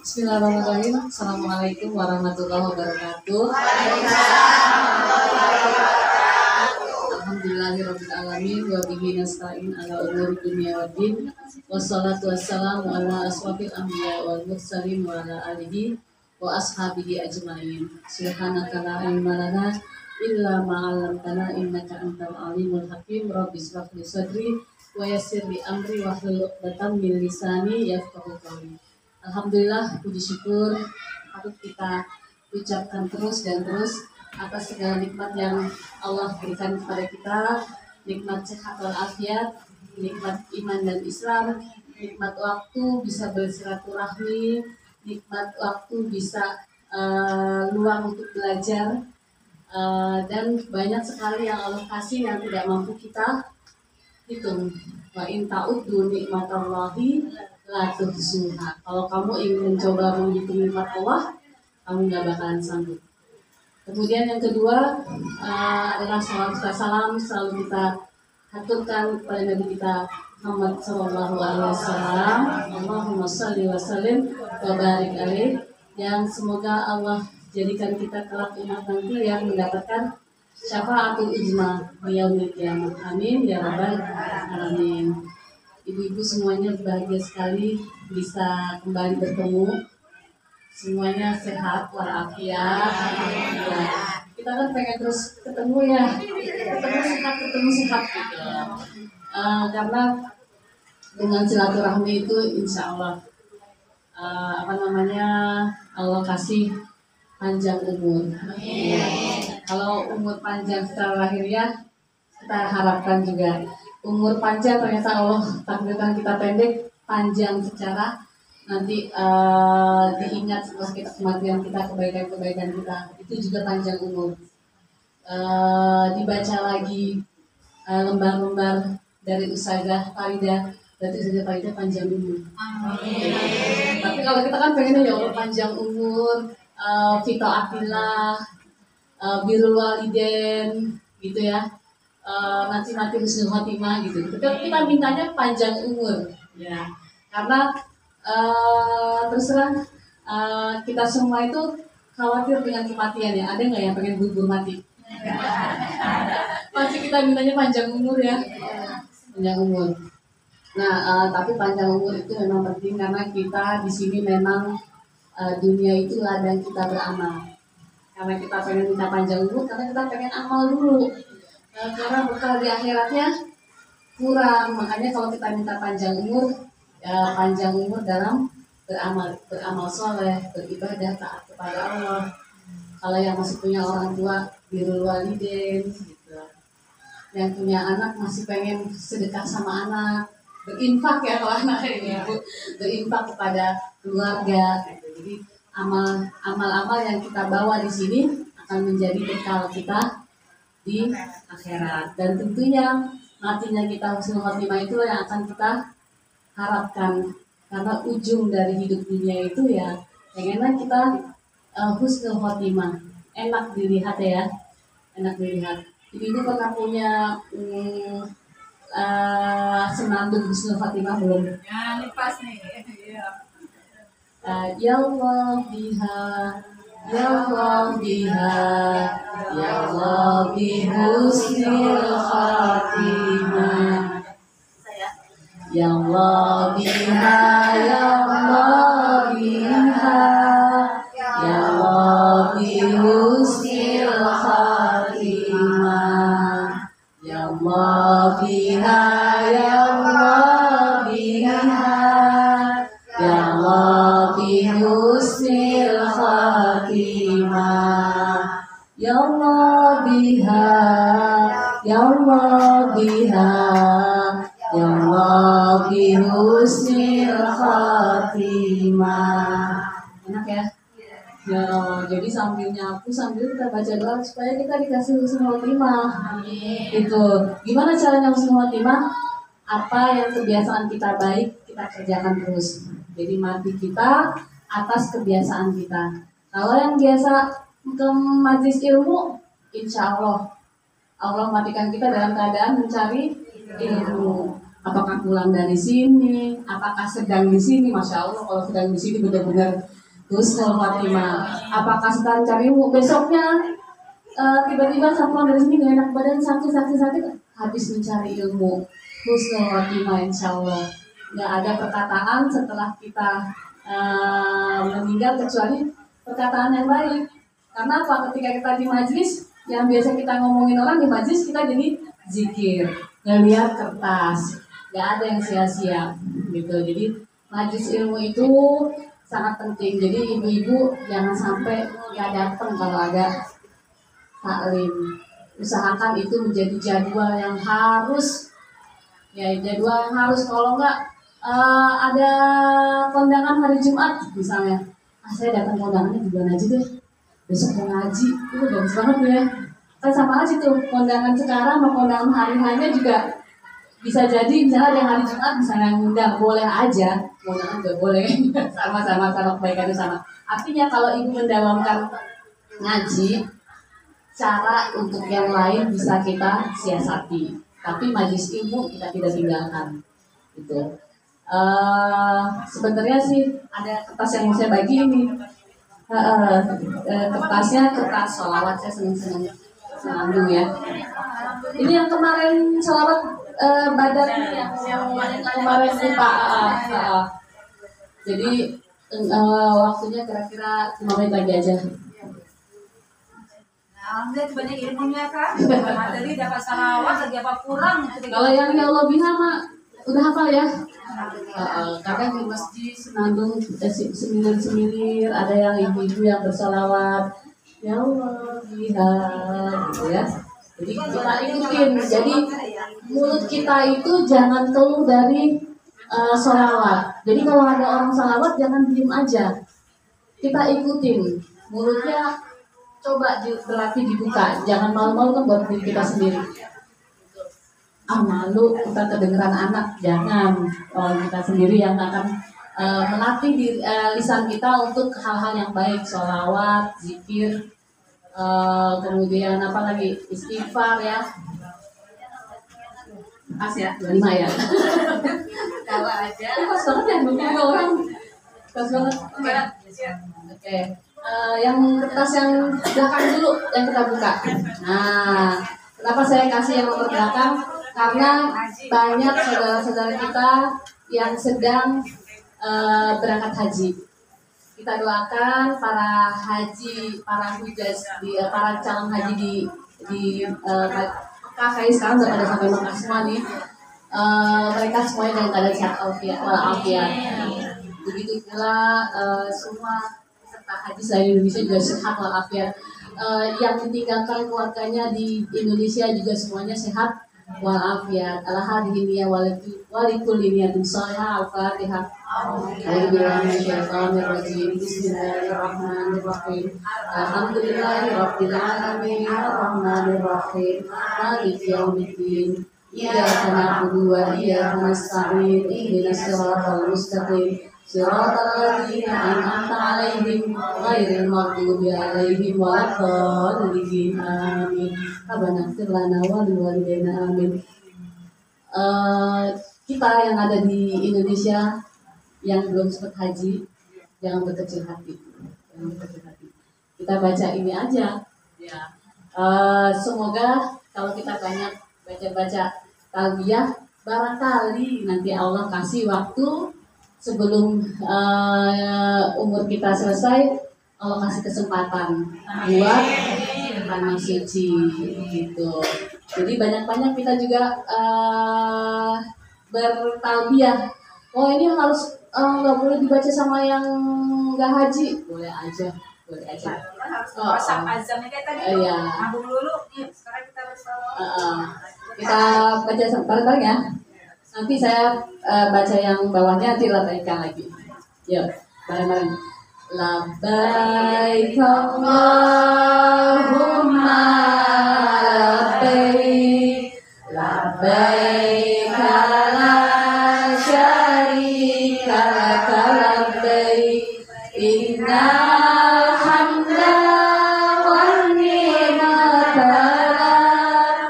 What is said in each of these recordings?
Bismillahirrahmanirrahim. Assalamualaikum warahmatullahi wabarakatuh. Alhamdulillahirabbil alamin wa bihi nasta'in ala umuri dunya waddin. Wassalatu wassalamu ala asrofil anbiya wal mursalin wa ala alihi wa ashabihi ajmain. Subhanaka la ilma lana illa ma 'allamtana innaka antal alimul hakim. Rabbi shrah li sadri wa yassir li amri wahlul 'uqdatam min lisani yafqahu qawli. Alhamdulillah, puji syukur patut kita ucapkan terus dan terus atas segala nikmat yang Allah berikan kepada kita, nikmat sehat walafiat, nikmat iman dan Islam, nikmat waktu bisa bersilaturahmi, nikmat waktu bisa luang untuk belajar, dan banyak sekali yang Allah kasih yang tidak mampu kita hitung. Wa in ta'uddu nikmatallahi la tuhsuha. Kalau kamu ingin mencoba menghitung nikmat Allah, kamu nggak bakalan sanggup. Kemudian yang kedua adalah salam selalu kita haturkan kepada Nabi kita Muhammad Sallallahu Alaihi Wasallam. Allahumma shalli wa sallim wa barik alaih. Yang semoga Allah jadikan kita kelak umat nanti yang mendapatkan syafaatul ijma yaumil qiyamah. Amin ya rabbal alamin. Ibu-ibu semuanya bahagia sekali bisa kembali bertemu. Semuanya sehat walafiat. Ya. Kita kan pengen terus ketemu ya, ketemu sehat gitu. Karena dengan silaturahmi itu insya Allah Allah kasih panjang umur. Ya. Kalau umur panjang secara lahiriah kita harapkan juga umur panjang, ternyata Allah takdirkan kita pendek, panjang secara nanti diingat setelah kita kematian kita, kebaikan-kebaikan kita, itu juga panjang umur. Dibaca lagi lembar-lembar dari Ustazah Farida, berarti Ustazah Farida panjang umur. Amin. Tapi kalau kita kan pengennya ya Allah panjang umur, fito afilah, birrul walidain gitu ya. Nanti husnul khotimah gitu. Kita mintanya panjang umur, ya. Karena terus terang kita semua itu khawatir dengan kematian ya. Ada nggak yang pengen buru-buru mati? Pasti kita mintanya panjang umur ya, panjang umur. Nah, tapi panjang umur itu memang penting karena kita di sini memang dunia itu ladang kita beramal. Karena kita pengen minta panjang umur, karena kita pengen amal dulu. Karena bekal di akhiratnya kurang, makanya kalau kita minta panjang umur, ya panjang umur dalam beramal soleh, beribadah, taat kepada Allah. Kalau yang masih punya orang tua, birrul walidain, gitu. Yang punya anak masih pengen sedekah sama anak, berinfak ya kalau anak ini Bu, berinfak kepada keluarga. Gitu. Jadi amal-amal yang kita bawa di sini akan menjadi bekal kita di akhirat, dan tentunya matinya kita husnul khotimah itu yang akan kita harapkan, karena ujung dari hidup dunia itu ya pengennya kita husnul khotimah, enak dilihat ya, enak dilihat. Ibu pernah punya senandung husnul khotimah belum? Ya, ini pas nih. Ya Allah biha, ya Allah biha, ya Allah bihusnil khatimah, ya Allah biha, ya Allah biha, ya Allah bihusnil khatimah, ya Allah biha, ya Allah biha, ya Allah bihusnil khatimah, ya Allah biha, ya Allah biha, ya Allah bihusnil khatimah. Enak ya? Ya, jadi sambil nyapu, sambil kita baca doa supaya kita dikasih husnul khotimah. Itu. Gimana caranya husnul khotimah? Apa yang kebiasaan kita baik, kita kerjakan terus. Jadi mati kita atas kebiasaan kita. Kalau yang biasa ke majelis ilmu, insya Allah matikan kita dalam keadaan mencari ilmu. Apakah pulang dari sini, apakah sedang di sini, masya Allah kalau sedang di sini benar-benar husnul khotimah. Apakah sedang cari ilmu besoknya tiba-tiba saya pulang dari sini gak enak badan sakit habis mencari ilmu husnul khotimah insya Allah. Nggak ada perkataan setelah kita meninggal kecuali perkataan yang baik. Karena apa? Ketika kita di majlis yang biasa kita ngomongin orang di majlis kita jadi zikir, ngeliat kertas, nggak ada yang sia-sia gitu. Jadi majlis ilmu itu sangat penting. Jadi ibu-ibu jangan sampai nggak datang kalau ada taklim. Usahakan itu menjadi jadwal yang harus, ya jadwal yang harus. Kalau nggak ada kondangan hari Jumat misalnya, saya datang kondangannya di bulan aja deh, besok mau ngaji, itu bagus banget ya. Kan sama aja tuh kondangan sekarang sama kondangan hari hanya juga bisa jadi misalnya ada yang hari Jumat misalnya ngundang boleh aja, kondangan nggak boleh. Sama-sama kebaikan itu sama. Artinya kalau ibu mendawamkan ngaji, cara untuk yang lain bisa kita siasati, tapi majlis ilmu kita tidak tinggalkan. Gitu. Sebenarnya sih ada kertas yang mau saya bagi ini. Kertasnya kertas sholawat, saya senang dulu ya. Ini yang kemarin sholawat badan yang kemarin lupa. Jadi waktunya kira-kira 5 menit lagi aja. Alhamdulillah banyak ilmunya kan. Tadi dapat salawat lagi apa kurang? Kalau yang ya Allah biha mah udah hafal ya. Kadang di masjid senandung semilir-semilir, ada yang ibu-ibu yang bersalawat ya Allah biha gitu ya. Jadi kita ikutin. Jadi mulut kita itu jangan keluh dari sholawat. Jadi kalau ada orang salawat jangan diem aja. Kita ikutin. Mulutnya coba berlatih dibuka. Jangan malu-malu kan buat diri kita sendiri. Malu kita kedengeran anak, jangan. Kalau kita sendiri yang akan melatih lisan kita untuk hal-hal yang baik, sholawat, zikir, kemudian apa lagi, istighfar ya. Pas ya, 25 ya. Tawa aja. Pas banget ya, 25 orang. Pas banget. Oke. Yang kertas yang belakang dulu yang kita buka. Nah, kenapa saya kasih yang nomor belakang? Karena banyak saudara-saudara kita yang sedang berangkat haji. Kita doakan para haji, para hujjaj, para calon haji di Mekah. Sekarang sudah pada sampai Mekah semua nih. Mereka semuanya dalam keadaan sehat walafiat. Begitu pula semua peserta haji selain Indonesia juga sehat walafiat. Yang ditinggalkan keluarganya di Indonesia juga semuanya sehat walafiat. Alhamdulillah walikulli niyatin shalihah. Al-Fatihah. Bismillahirrahmanirrahim. Alhamdulillahirabbil alamin arrahmanir rahim maliki yaumiddin. Iyyaka na'budu wa iyyaka nasta'in. Ihdinas siratal mustaqim. Siratal ladzina an'amta 'alaihim ghairil maghdubi 'alaihim waladdallin. Amin. Rabbana ighfir lana wa liwalidayna amin. Kita yang ada di Indonesia yang belum sempat haji, jangan berkecil hati. Kita baca ini aja. Ya. Semoga kalau kita banyak baca talbiyah, barangkali nanti Allah kasih waktu sebelum umur kita selesai, Allah kasih kesempatan buat tanah suci gitu. Jadi banyak-banyak kita juga bertalbiyah. Oh ini harus nggak boleh dibaca sama yang nggak haji, boleh aja. Harus pasang azannya kayak tadi. Iya. Nabung dulu. Sekarang kita bersalawat. Kita baca bareng-bareng ya. Nanti saya baca yang bawahnya, nanti labbaikkan lagi. Yuk, bareng-bareng. Labbaik Allahumma labbaik. Labbaik la syarika laka labbaik. Innal hamda wan ni'mata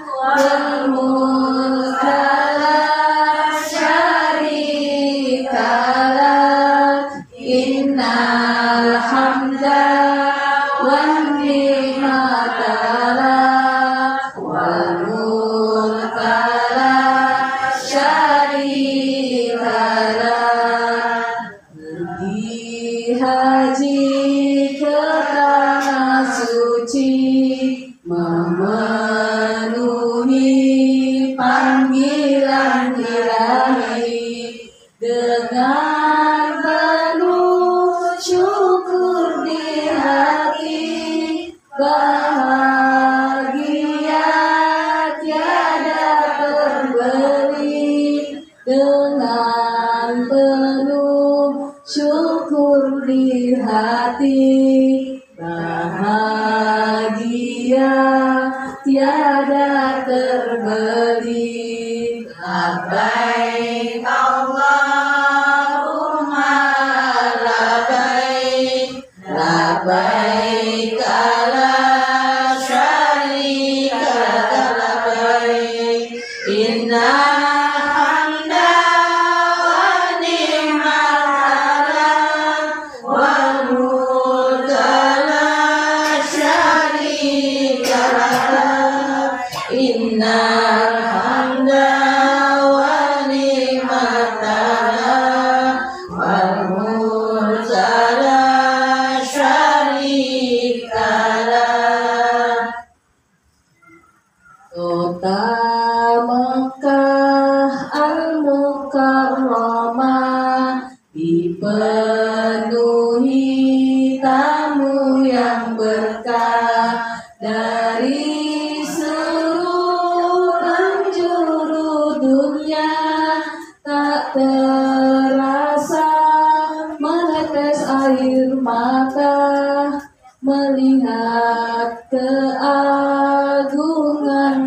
wal mulka la innal hamda wan ni'mata lak wal mulka la syarika lak. Pergi haji ke tanah suci, memenuhi panggilan Ilahi dengan penuh syukur di hati, bahagia tiada terbeli dengan penuh syukur di hati, bahagia tiada terbeli. Labbaik Allahumma labbaik, labbaik la syarika lak labbaik, inna hamda wa ni'mata lak wal mulka la syarika lak, innal hamda wa ni'mata lak wal mulka la syarika lak. Kota Mekah Al-Mukarramah dipenuhi tamu yang berkah dari seluruh penjuru dunia. Tak terasa menetes air mata melihat keagungan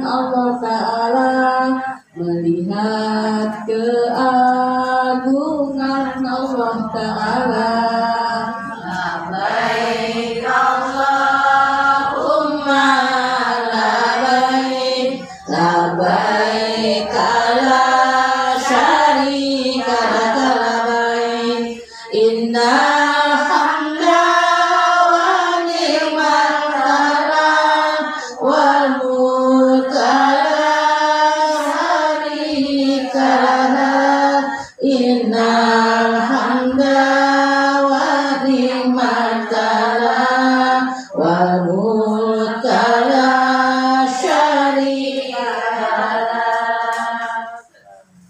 Allah Ta'ala, melihat keagungan Allah Ta'ala. Labbaik Allahumma labbaik, labbaik la syarika lak labbaik, inna hamda wa ni'mata lak wal mulka la syarika lak, innal hamda wa ni'mata lak wal mulka la syarika lak.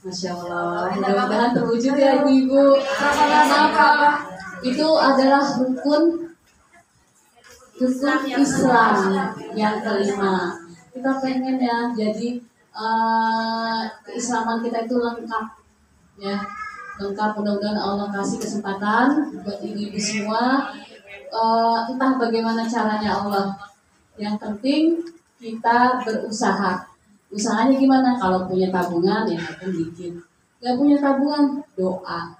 Masya Allah, mudah-mudahan terwujud ya ibu-ibu. Sama-sama. Itu adalah rukun Islam yang kelima. Kita pengen ya, jadi keislaman kita itu lengkap, ya, lengkap. Mudah-mudahan Allah kasih kesempatan buat ibu-ibu semua. Entah bagaimana caranya Allah, yang penting kita berusaha. Usahanya gimana? Kalau punya tabungan ya makan dikit. Gak punya tabungan, doa.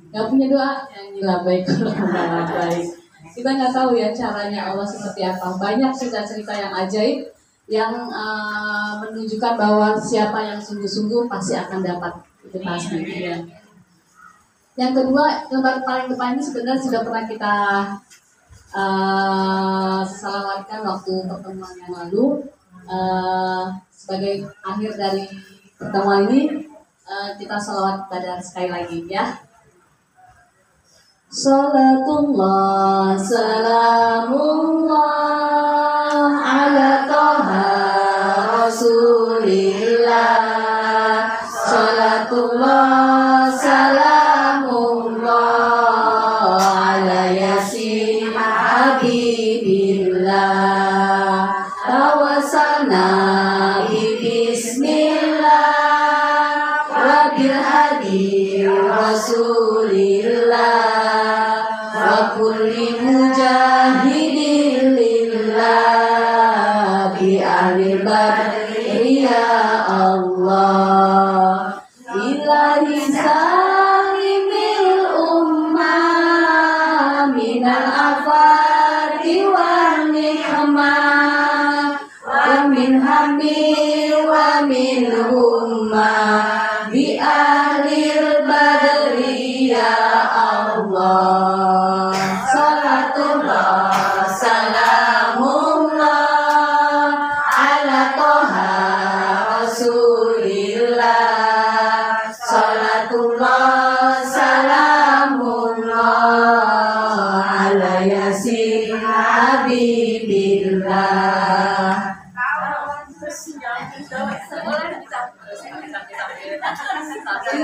Gak punya doa, yang labbaik labbaik. Kita nggak tahu ya caranya Allah seperti apa. Banyak cerita-cerita yang ajaib yang menunjukkan bahwa siapa yang sungguh-sungguh pasti akan dapat. Itu pasti. Ya. Yang kedua, gambar paling depan ini sebenarnya sudah pernah kita salawatkan waktu pertemuan yang lalu. Sebagai akhir dari pertemuan ini, kita salawat pada sekali lagi ya. Salatullah salamullah ala toha rasulillah. Salatullah salamullah ala yasin habibillah. Tawasalna bismillah wa bil hadi rasulillah wa kulli mujahidin lillah bi ahli badri ya Allah. Ilahi salimil ummah minal afati wan nikmah wa min hamil wa min ummah bi ahlil badri ya Allah.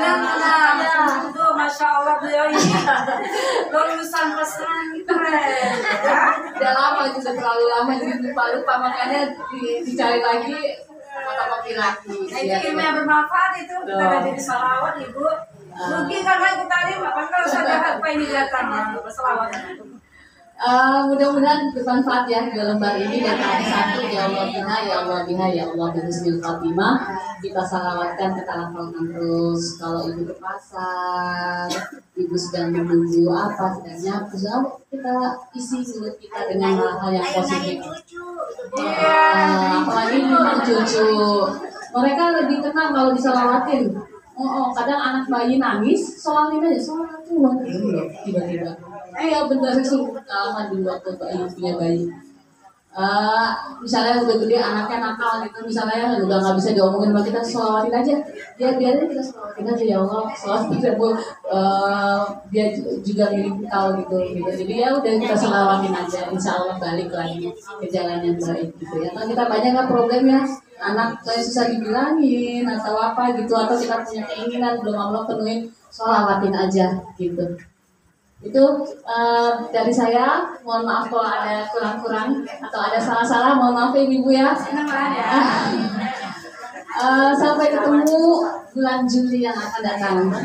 Benar-benar. Itu Masya Allah beliau ini lulusan pesantren. Udah lama juga terlalu lama jadi lupa makanya dicari lagi fotokopi lagi. Nah, itu ilmu yang bermanfaat itu kita ada jadi salawat ibu. Rugi karena itu tadi kalau saya apa ini datang salawat. Mudah-mudahan bermanfaat ya dua lembar ini dan tadi satu ya Allah biha ya Allah biha ya Allah bismil Fatimah kita salawatkan kita hafalkan terus kalau ibu ke pasar ibu sedang menunggu apa sedang nyapu kita isi mulut kita dengan hal-hal yang positif. Apalagi dengan cucu mereka lebih tenang kalau disalawatin. Kadang anak bayi nangis, sholatin aja, sholat Tuhan tiba-tiba. Ya benar itu pengalaman dulu waktu punya bayi. Misalnya udah gede anaknya nakal gitu, misalnya udah nggak bisa diomongin sama kita, sholatin aja. Biarin kita sholatin aja ya Allah, sholat kita dia juga milik kau gitu. Jadi ya udah kita sholatin aja, insya Allah balik lagi ke jalan yang baik gitu ya. Nah, kita banyak nggak problemnya. Anak kayak susah dibilangin atau apa gitu atau kita punya keinginan belum Allah penuhin sholatin aja gitu. Itu dari saya, mohon maaf kalau ada kurang-kurang atau ada salah-salah, mohon maaf ibu ya. Sampai ketemu bulan Juli yang akan datang.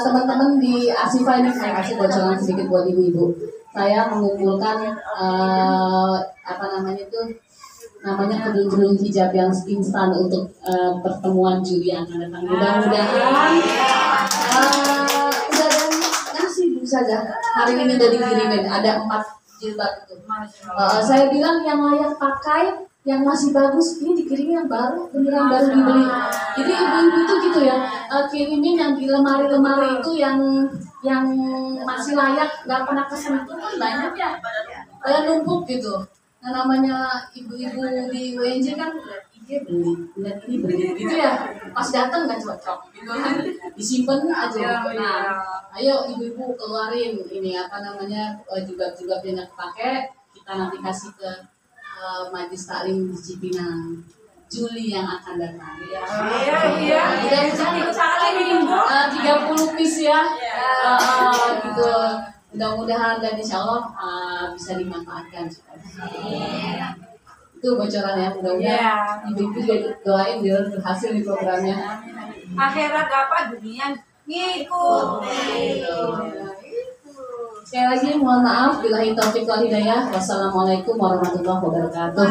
Teman-teman di Asifa ini saya kasih bocoran sedikit buat ibu-ibu. Saya mengumpulkan namanya kerudung hijab yang instan untuk pertemuan Juli yang akan datang. Mudah-mudahan udah ada ngasih saja. Hari ini udah dikirimin ada 4 jilbab itu. Saya bilang yang layak pakai, yang masih bagus ini dikirimin yang baru, beneran baru dibeli. Jadi ibu-ibu itu gitu ya, kirimin yang di lemari-lemari itu yang masih layak, nggak pernah kesentuh kan banyak ya, kayak numpuk gitu. Nah namanya ibu-ibu di WNJ kan lihat ini beli gitu ya, pas datang nggak cocok gitu kan, disimpan aja. Nah, ayo ibu-ibu keluarin ini jilbab yang pakai, kita nanti kasih ke Majlis Taklim di Cipinang Juli yang akan datang. Iya. Udah 30 piece ya, gitu. Mudah-mudahan dan insya Allah bisa dimanfaatkan. Itu bocoran ya, mudah-mudahan ibu-ibu doain biar berhasil di programnya. Akhirat apa dunia ngikut. Sekali lagi mohon maaf billahi taufiq wal hidayah. Wassalamualaikum warahmatullahi wabarakatuh.